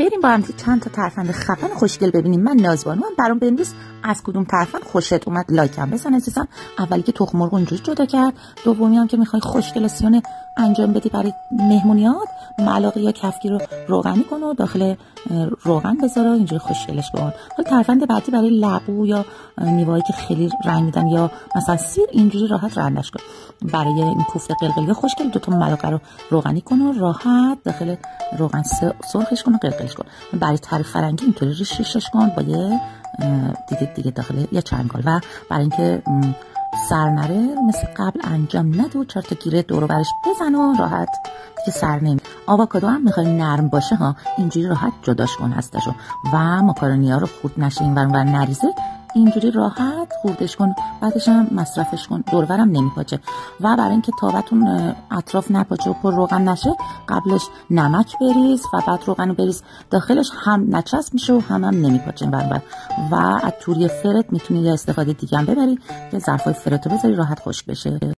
بریم با هم چند تا ترفند خفن خوشگل ببینیم. من نازبانو هم برام بنویس از کدوم ترفند خوشت اومد، لایکم بزن عزیزم. اولی که تخم مرغ اینجوری جدا کرد، دومی هم که میخوای خوشگلسیونه انجام بدی برای مهمونیات، ملاقه یا کفگیر رو روغنی کن و داخل روغن بذار و اینجوری خوشگلش کن. حالا ترفند بعدی برای لبو یا میوه‌ای که خیلی رنگ میدن یا مثلا سیر، اینجوری راحت رندش کن. برای این کوفته قلقلی خوشگل 2 تا ملاقه رو روغنی کن و راحت داخل روغن سرخش کن و قلقلش کن. برای طریق فرنگی اینطوری ریشش کن با یه دیگه داخل یه چنگال. و برای اینکه سر نره مثل قبل انجام نده و 4 تا گیره دور و برش بزن و راحت دیگه سر نمی. آووکادو هم میخوای نرم باشه ها، اینجوری راحت جداش کن هستشو و ماکارونی ها رو خورد نشه این ور نریزه، اینجوری راحت خوردش کن، بعدش هم مصرفش کن، دورورم نمیپاچه. و برای اینکه تابتون اطراف نپاچه و پر روغن نشه، قبلش نمک بریز و بعد روغنو بریز داخلش، هم نچسب میشه و هم نمیپاچه این ور. و از توری فرت میتونی یه استفاده دیگه هم ببری، یه ظرفای فرتو بذاری راحت خشک بشه.